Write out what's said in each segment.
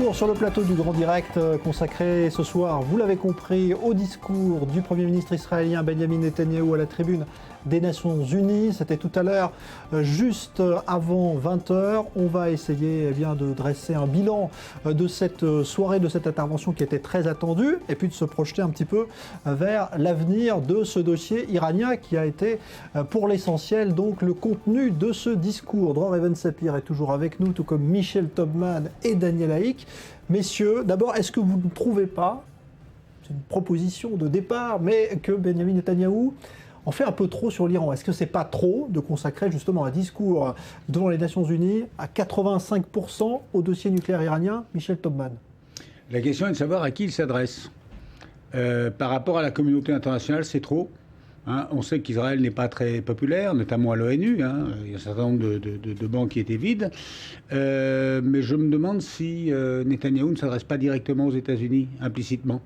retour sur le plateau du Grand Direct consacré ce soir, vous l'avez compris, au discours du Premier ministre israélien Benjamin Netanyahou à la tribune des Nations Unies. C'était tout à l'heure, juste avant 20h. On va essayer de dresser un bilan de cette soirée, de cette intervention qui était très attendue, et puis de se projeter un petit peu vers l'avenir de ce dossier iranien qui a été pour l'essentiel donc le contenu de ce discours. Dror Even-Sapir est toujours avec nous, tout comme Michel Tobman et Daniel Haïk. Messieurs, d'abord, est-ce que vous ne trouvez pas, c'est une proposition de départ, mais que Benjamin Netanyahou en fait un peu trop sur l'Iran? Est-ce que c'est pas trop de consacrer justement un discours devant les Nations Unies à 85% au dossier nucléaire iranien? Michel Tobman. La question est de savoir à qui il s'adresse. Par rapport à la communauté internationale, c'est trop. On sait qu'Israël n'est pas très populaire, notamment à l'ONU. Il y a un certain nombre de bancs qui étaient vides. Mais je me demande si Netanyahou ne s'adresse pas directement aux États-Unis, implicitement.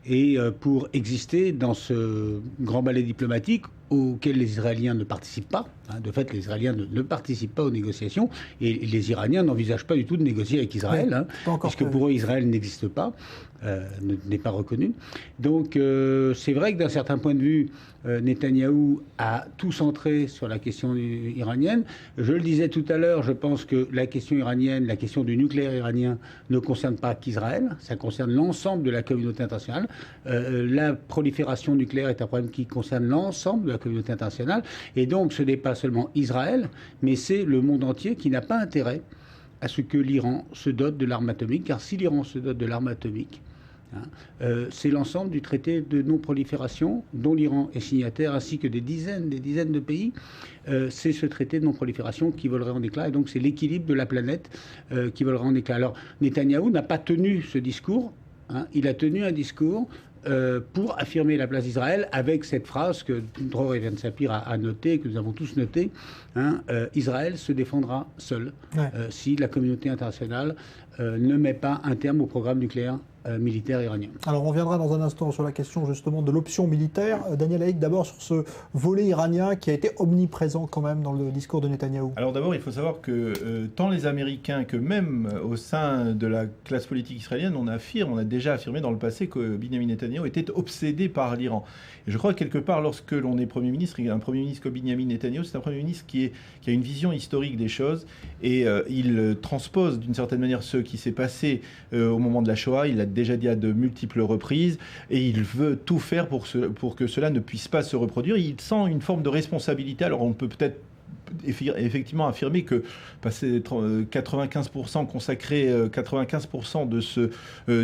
Et pour exister dans ce grand ballet diplomatique auquel les Israéliens ne participent pas. De fait, les Israéliens ne participent pas aux négociations et les Iraniens n'envisagent pas du tout de négocier avec Israël, puisque pour eux, Israël n'existe pas, n'est pas reconnu. Donc, c'est vrai que d'un certain point de vue, Netanyahou a tout centré sur la question iranienne. Je le disais tout à l'heure, je pense que la question iranienne, la question du nucléaire iranien ne concerne pas qu'Israël, ça concerne l'ensemble de la communauté internationale. La prolifération nucléaire est un problème qui concerne l'ensemble de la communauté internationale. Et donc, ce n'est pas seulement Israël, mais c'est le monde entier qui n'a pas intérêt à ce que l'Iran se dote de l'arme atomique. Car si l'Iran se dote de l'arme atomique, c'est l'ensemble du traité de non-prolifération dont l'Iran est signataire, ainsi que des dizaines de pays. C'est ce traité de non-prolifération qui volerait en éclats. Et donc, c'est l'équilibre de la planète qui volerait en éclats. Alors, Netanyahou n'a pas tenu ce discours. Il a tenu un discours pour affirmer la place d'Israël avec cette phrase que Dror Even-Sapir a notée, que nous avons tous notée, Israël se défendra seul si la communauté internationale ne met pas un terme au programme nucléaire militaire iranien. Alors on reviendra dans un instant sur la question justement de l'option militaire. Daniel Haïk, d'abord sur ce volet iranien qui a été omniprésent quand même dans le discours de Netanyahou. Alors d'abord, il faut savoir que tant les Américains que même au sein de la classe politique israélienne, on a déjà affirmé dans le passé que Benjamin Netanyahou était obsédé par l'Iran. Et je crois que quelque part, lorsque l'on est Premier ministre, un Premier ministre comme Benjamin Netanyahou, c'est un Premier ministre qui a une vision historique des choses et il transpose d'une certaine manière ce qui s'est passé au moment de la Shoah. Il l'a déjà dit à de multiples reprises et il veut tout faire pour que cela ne puisse pas se reproduire. Il sent une forme de responsabilité. Alors on peut peut-être effectivement affirmer que passer 95% consacrer 95% de ce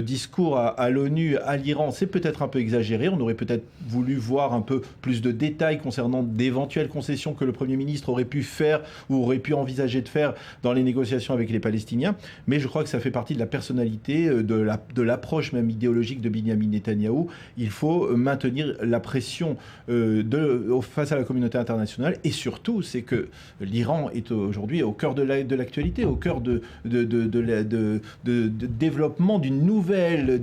discours à l'ONU, à l'Iran, c'est peut-être un peu exagéré. On aurait peut-être voulu voir un peu plus de détails concernant d'éventuelles concessions que le Premier ministre aurait pu faire ou aurait pu envisager de faire dans les négociations avec les Palestiniens. Mais je crois que ça fait partie de la personnalité, de l'approche même idéologique de Benjamin Netanyahou. Il faut maintenir la pression face à la communauté internationale et surtout, c'est que l'Iran est aujourd'hui au cœur de l'actualité, au cœur de développement d'une nouvelle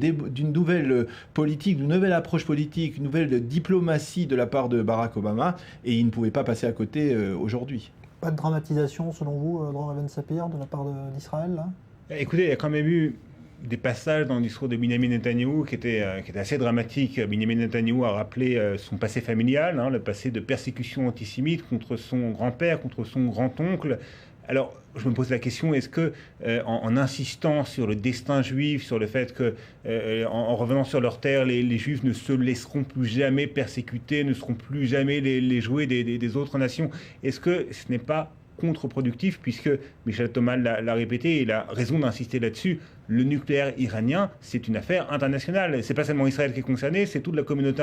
politique, d'une nouvelle approche politique, une nouvelle diplomatie de la part de Barack Obama, et il ne pouvait pas passer à côté aujourd'hui. Pas de dramatisation selon vous, Dror Even-Sapir, de la part d'Israël là ? Écoutez, il y a quand même eu des passages dans le discours de Benjamin Netanyahou qui étaient assez dramatiques. Benjamin Netanyahou a rappelé son passé familial, le passé de persécution antisémite contre son grand-père, contre son grand-oncle. Alors, je me pose la question, est-ce que, en insistant sur le destin juif, sur le fait que, en revenant sur leur terre, les Juifs ne se laisseront plus jamais persécuter, ne seront plus jamais les jouets des autres nations, est-ce que ce n'est pas contre-productif, puisque Michel Tobman l'a répété, et il a raison d'insister là-dessus, le nucléaire iranien, c'est une affaire internationale. C'est pas seulement Israël qui est concerné, c'est toute la communauté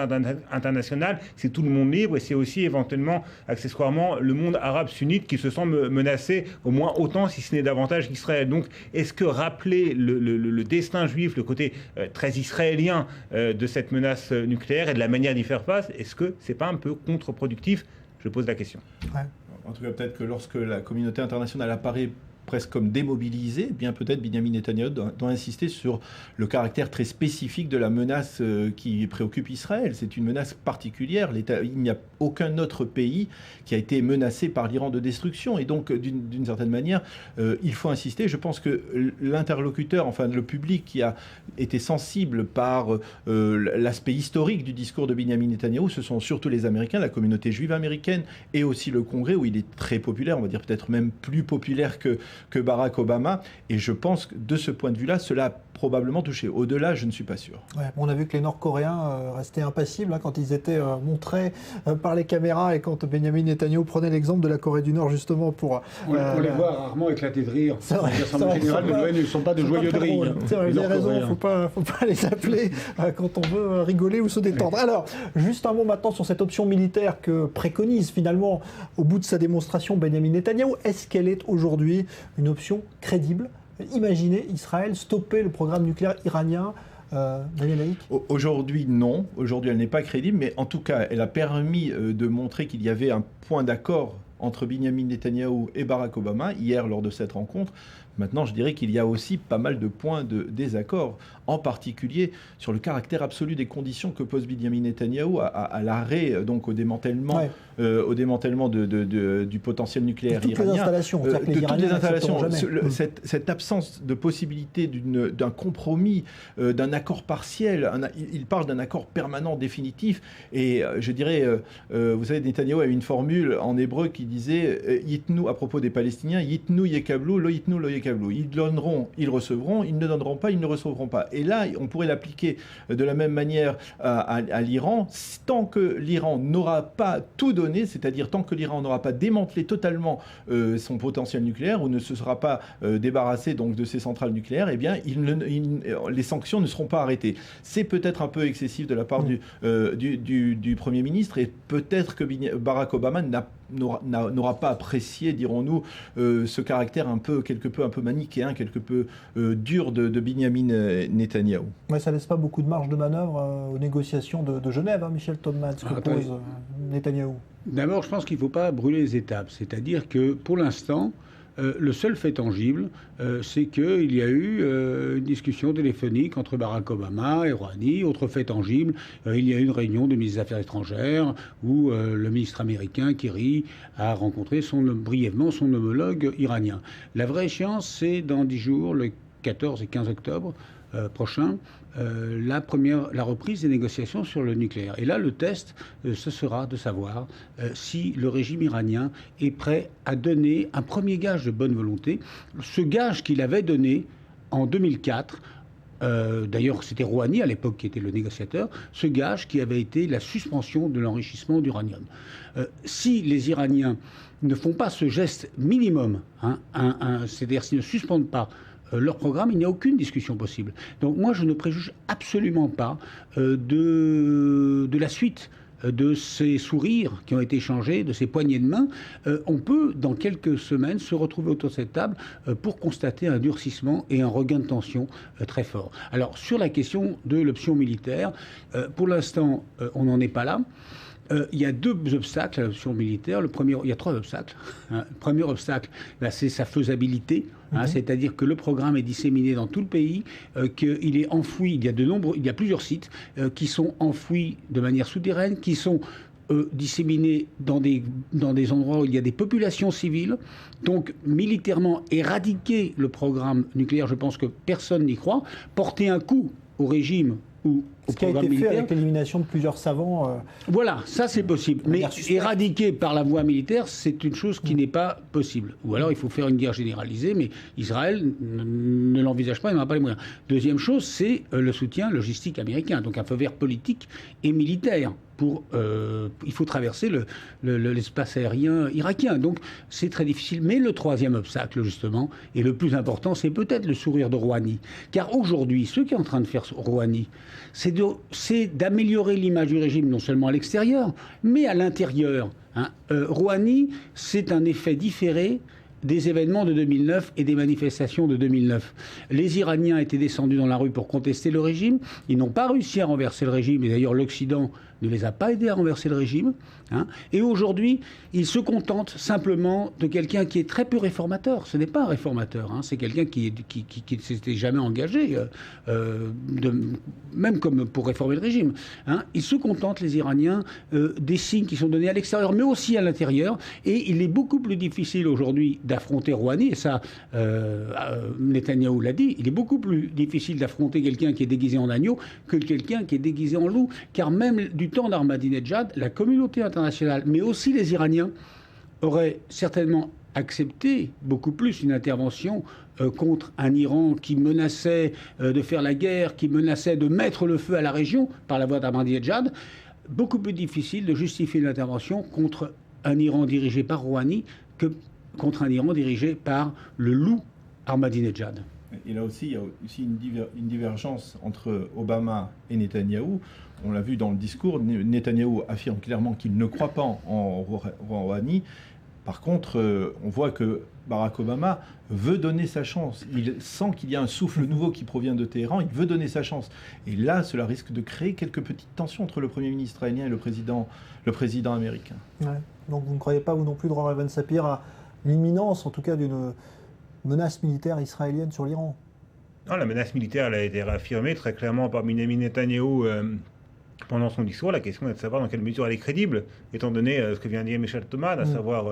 internationale, c'est tout le monde libre, et c'est aussi éventuellement, accessoirement, le monde arabe sunnite qui se sent menacé au moins autant, si ce n'est davantage qu'Israël. Donc, est-ce que rappeler le destin juif, le côté très israélien de cette menace nucléaire et de la manière d'y faire face, est-ce que c'est pas un peu contre-productif? Je pose la question. Ouais. En tout cas, peut-être que lorsque la communauté internationale apparaît presque comme démobilisé, eh bien peut-être Benyamin Netanyahou doit insister sur le caractère très spécifique de la menace qui préoccupe Israël. C'est une menace particulière. Il n'y a aucun autre pays qui a été menacé par l'Iran de destruction. Et donc, d'une certaine manière, il faut insister. Je pense que l'interlocuteur, enfin le public qui a été sensible par l'aspect historique du discours de Benyamin Netanyahou, ce sont surtout les Américains, la communauté juive américaine, et aussi le Congrès, où il est très populaire, on va dire peut-être même plus populaire que Barack Obama. Et je pense que de ce point de vue-là, cela a probablement touché. Au-delà, je ne suis pas sûr. Ouais, on a vu que les Nord-Coréens restaient impassibles quand ils étaient montrés par les caméras et quand Benyamin Netanyahou prenait l'exemple de la Corée du Nord justement pour... On les voit rarement éclater de rire. C'est vrai, en général, les Noël ne sont pas de joyeux de rire. C'est vrai, vous avez raison, il ne faut pas les appeler quand on veut rigoler ou se détendre. Oui. Alors, juste un mot maintenant sur cette option militaire que préconise finalement, au bout de sa démonstration, Benyamin Netanyahou. Est-ce qu'elle est aujourd'hui une option crédible ? Imaginez Israël stopper le programme nucléaire iranien. Daniel Laïc ? Aujourd'hui, non. Aujourd'hui, elle n'est pas crédible, mais en tout cas, elle a permis de montrer qu'il y avait un point d'accord entre Benyamin Netanyahou et Barack Obama hier lors de cette rencontre. Maintenant, je dirais qu'il y a aussi pas mal de points de désaccord, en particulier sur le caractère absolu des conditions que pose Benyamin Netanyahou à l'arrêt, donc au démantèlement du potentiel nucléaire toutes iranien. Les installations, de toutes les installations. Cette absence de possibilité d'un compromis, d'un accord partiel. Il parle d'un accord permanent, définitif. Et je dirais, vous savez, Netanyahou a une formule en hébreu qui disait Yitnu, à propos des Palestiniens, Yitnu yekablu, lo yitnu lo yekablu. Ils donneront, ils recevront, ils ne donneront pas, ils ne recevront pas. Et là, on pourrait l'appliquer de la même manière à l'Iran. Tant que l'Iran n'aura pas tout donné, c'est-à-dire tant que l'Iran n'aura pas démantelé totalement son potentiel nucléaire ou ne se sera pas débarrassé donc de ses centrales nucléaires, eh bien, les sanctions ne seront pas arrêtées. C'est peut-être un peu excessif de la part du Premier ministre, et peut-être que Barack Obama n'aura pas apprécié, dirons-nous, ce caractère quelque peu manichéen, quelque peu dur de Benyamin Netanyahou. Ouais, ça ne laisse pas beaucoup de marge de manœuvre aux négociations de Genève, Michel Todman, ce que pose Netanyahou. D'abord, je pense qu'il ne faut pas brûler les étapes. C'est-à-dire que, pour l'instant, le seul fait tangible, c'est qu'il y a eu une discussion téléphonique entre Barack Obama et Rouhani. Autre fait tangible, il y a eu une réunion de ministres des Affaires étrangères où le ministre américain, Kerry, a rencontré brièvement son homologue iranien. La vraie échéance, c'est dans 10 jours, le 14 et 15 octobre prochain, la reprise des négociations sur le nucléaire. Et là, le test, ce sera de savoir si le régime iranien est prêt à donner un premier gage de bonne volonté. Ce gage qu'il avait donné en 2004, d'ailleurs c'était Rouhani à l'époque qui était le négociateur, ce gage qui avait été la suspension de l'enrichissement d'uranium. Si les Iraniens ne font pas ce geste minimum, c'est-à-dire s'ils ne suspendent pas leur programme, il n'y a aucune discussion possible. Donc moi, je ne préjuge absolument pas de la suite de ces sourires qui ont été échangés, de ces poignées de main. On peut, dans quelques semaines, se retrouver autour de cette table pour constater un durcissement et un regain de tension très fort. Alors, sur la question de l'option militaire, pour l'instant, on n'en est pas là. Il y a 2 obstacles à l'option militaire. Il y a 3 obstacles. Le premier obstacle, c'est sa faisabilité. C'est-à-dire que le programme est disséminé dans tout le pays, qu'il est enfoui. Il y a plusieurs sites qui sont enfouis de manière souterraine, qui sont disséminés dans des endroits où il y a des populations civiles. Donc, militairement, éradiquer le programme nucléaire, je pense que personne n'y croit. Porter un coup au régime ou au programme militaire. Ce qui a été fait avec l'élimination de plusieurs savants. Voilà, ça c'est possible. Mais éradiquer par la voie militaire, c'est une chose qui n'est pas possible. Ou alors il faut faire une guerre généralisée, mais Israël ne l'envisage pas, il n'en a pas les moyens. Deuxième chose, c'est le soutien logistique américain, donc un feu vert politique et militaire. Il faut traverser l'espace aérien irakien. Donc c'est très difficile. Mais le troisième obstacle, justement, et le plus important, c'est peut-être le sourire de Rouhani. Car aujourd'hui, ce qu'est en train de faire Rouhani, c'est d'améliorer l'image du régime, non seulement à l'extérieur, mais à l'intérieur. Rouhani, c'est un effet différé des événements de 2009 et des manifestations de 2009. Les Iraniens étaient descendus dans la rue pour contester le régime. Ils n'ont pas réussi à renverser le régime. Et d'ailleurs, l'Occident ne les a pas aidés à renverser le régime. Et aujourd'hui, ils se contentent simplement de quelqu'un qui est très peu réformateur. Ce n'est pas un réformateur. C'est quelqu'un qui ne s'était jamais engagé, même comme pour réformer le régime. Ils se contentent, les Iraniens, des signes qui sont donnés à l'extérieur, mais aussi à l'intérieur. Et il est beaucoup plus difficile aujourd'hui d'affronter Rouhani, et ça, Netanyahou l'a dit, il est beaucoup plus difficile d'affronter quelqu'un qui est déguisé en agneau que quelqu'un qui est déguisé en loup. Car même du temps d'Ahmadinejad, la communauté internationale, mais aussi les Iraniens, auraient certainement accepté beaucoup plus une intervention contre un Iran qui menaçait de faire la guerre, qui menaçait de mettre le feu à la région par la voie d'Ahmadinejad. Beaucoup plus difficile de justifier une intervention contre un Iran dirigé par Rouhani que contre un Iran dirigé par le loup Ahmadinejad. Et là aussi, il y a aussi une divergence entre Obama et Netanyahou. On l'a vu dans le discours, Netanyahou affirme clairement qu'il ne croit pas en Rouhani. Par contre, on voit que Barack Obama veut donner sa chance. Il sent qu'il y a un souffle nouveau qui provient de Téhéran. Il veut donner sa chance. Et là, cela risque de créer quelques petites tensions entre le Premier ministre israélien et le président américain. Ouais. Donc vous ne croyez pas, vous non plus, Dror Even-Sapir, à l'imminence, en tout cas, d'une menace militaire israélienne sur l'Iran? Non, la menace militaire elle a été réaffirmée très clairement par Benyamin Netanyahou pendant son discours. La question est de savoir dans quelle mesure elle est crédible, étant donné ce que vient de dire Michel Thoman, à savoir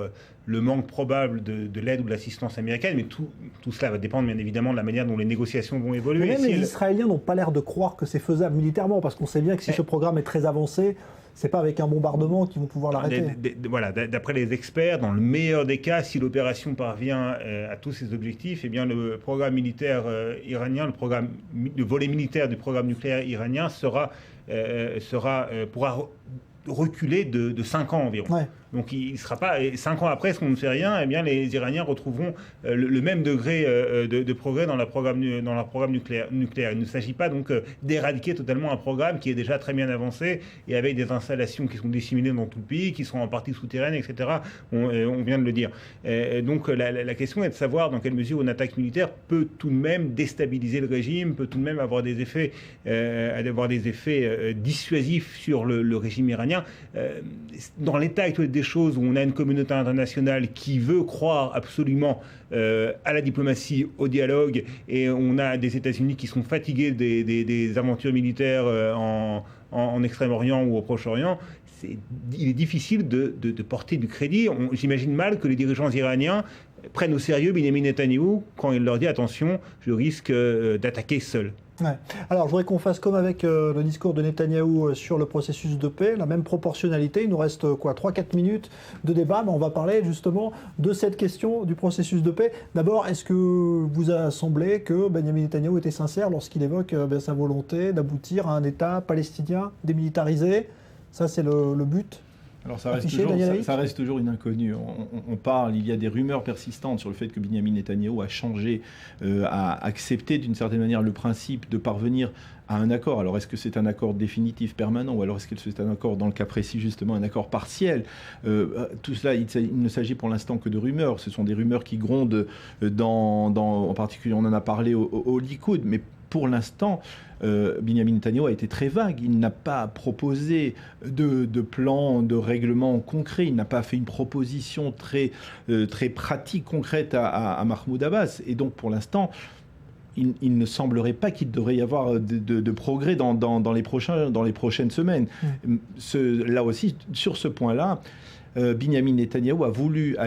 le manque probable de l'aide ou de l'assistance américaine. Mais tout cela va dépendre bien évidemment de la manière dont les négociations vont évoluer. Mais même les Israéliens n'ont pas l'air de croire que c'est faisable militairement, parce qu'on sait bien que si ce programme est très avancé, c'est pas avec un bombardement qu'ils vont pouvoir l'arrêter. Voilà, d'après les experts, dans le meilleur des cas, si l'opération parvient à tous ses objectifs, eh bien le programme militaire iranien, le volet militaire du programme nucléaire iranien pourra reculer de 5 ans environ. Ouais. Donc il sera pas 5 ans après, si on ne fait rien, eh bien les Iraniens retrouveront le même degré de progrès dans leur programme nucléaire. Il ne s'agit pas donc d'éradiquer totalement un programme qui est déjà très bien avancé et avec des installations qui sont disséminées dans tout le pays, qui sont en partie souterraines, etc. On vient de le dire. Donc la question est de savoir dans quelle mesure une attaque militaire peut tout de même déstabiliser le régime, peut tout de même avoir des effets dissuasifs sur le régime iranien. Dans l'état actuel des choses, où on a une communauté internationale qui veut croire absolument à la diplomatie, au dialogue, et on a des États-Unis qui sont fatigués des aventures militaires en Extrême-Orient ou au Proche-Orient, il est difficile de porter du crédit. J'imagine mal que les dirigeants iraniens prennent au sérieux Benyamin Netanyahou quand il leur dit « attention, je risque d'attaquer seul ». Ouais. Alors, je voudrais qu'on fasse comme avec le discours de Netanyahou sur le processus de paix, la même proportionnalité. Il nous reste 3-4 minutes de débat, mais on va parler justement de cette question du processus de paix. D'abord, est-ce que vous a semblé que Benyamin Netanyahou était sincère lorsqu'il évoque sa volonté d'aboutir à un État palestinien démilitarisé? Ça, c'est le but? Alors ça reste toujours une inconnue. On parle, il y a des rumeurs persistantes sur le fait que Benyamin Netanyahou a changé, a accepté d'une certaine manière le principe de parvenir à un accord. Alors est-ce que c'est un accord définitif, permanent, ou alors est-ce que c'est un accord, dans le cas précis justement, un accord partiel? Tout cela, il ne s'agit pour l'instant que de rumeurs. Ce sont des rumeurs qui grondent en particulier, on en a parlé au Likoud, mais pour l'instant, Benyamin Netanyahou a été très vague. Il n'a pas proposé de plan, de règlement concret. Il n'a pas fait une proposition très pratique, concrète à Mahmoud Abbas. Et donc, pour l'instant, il ne semblerait pas qu'il devrait y avoir de progrès dans les prochaines semaines. Là aussi, sur ce point-là, Benyamin Netanyahou a voulu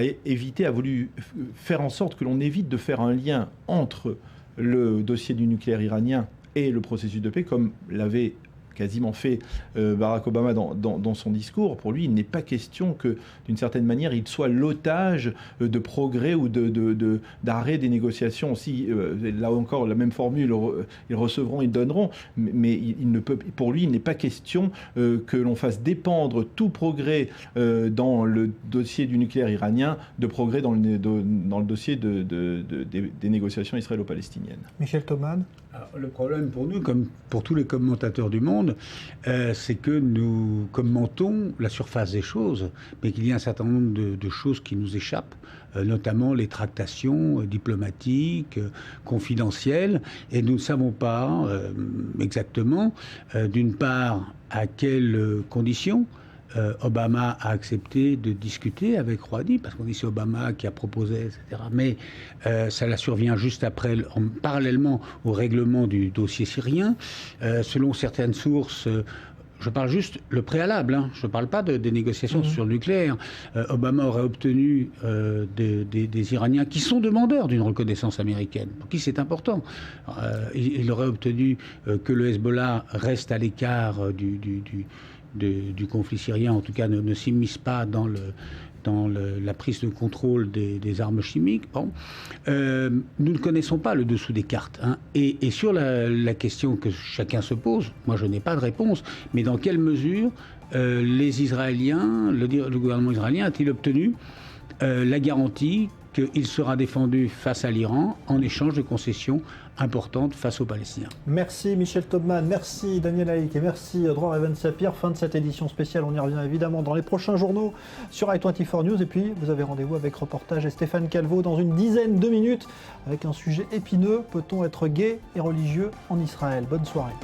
faire en sorte que l'on évite de faire un lien entre le dossier du nucléaire iranien et le processus de paix, comme l'avait quasiment fait Barack Obama dans son discours. Pour lui, il n'est pas question que, d'une certaine manière, il soit l'otage de progrès ou d'arrêt des négociations. Si, là encore, la même formule, ils recevront, ils donneront, mais pour lui, il n'est pas question que l'on fasse dépendre tout progrès dans le dossier du nucléaire iranien de progrès dans le dossier des négociations israélo-palestiniennes. Michel Thoman. Alors, le problème pour nous, comme pour tous les commentateurs du monde, c'est que nous commentons la surface des choses, mais qu'il y a un certain nombre de choses qui nous échappent, notamment les tractations diplomatiques, confidentielles, et nous ne savons pas exactement, d'une part, à quelles conditions Obama a accepté de discuter avec Rouhani, parce qu'on dit c'est Obama qui a proposé, etc. Mais cela survient juste après, parallèlement au règlement du dossier syrien. Selon certaines sources, je parle juste le préalable, hein, je ne parle pas des négociations sur le nucléaire. Obama aurait obtenu des Iraniens qui sont demandeurs d'une reconnaissance américaine, pour qui c'est important. Il aurait obtenu que le Hezbollah reste à l'écart du conflit syrien, en tout cas ne s'immisce pas dans la prise de contrôle des armes chimiques. Bon. Nous ne connaissons pas le dessous des cartes. Hein. Et sur la question que chacun se pose, moi je n'ai pas de réponse, mais dans quelle mesure les Israéliens, le gouvernement israélien a-t-il obtenu la garantie qu'il sera défendu face à l'Iran en échange de concessions importantes face aux Palestiniens. Merci Michel Taubman, merci Daniel Haïk et merci Dror Even Sapir. Fin de cette édition spéciale, on y revient évidemment dans les prochains journaux sur i24 News. Et puis vous avez rendez-vous avec Reportage et Stéphane Calvo dans une dizaine de minutes avec un sujet épineux. Peut-on être gay et religieux en Israël? Bonne soirée.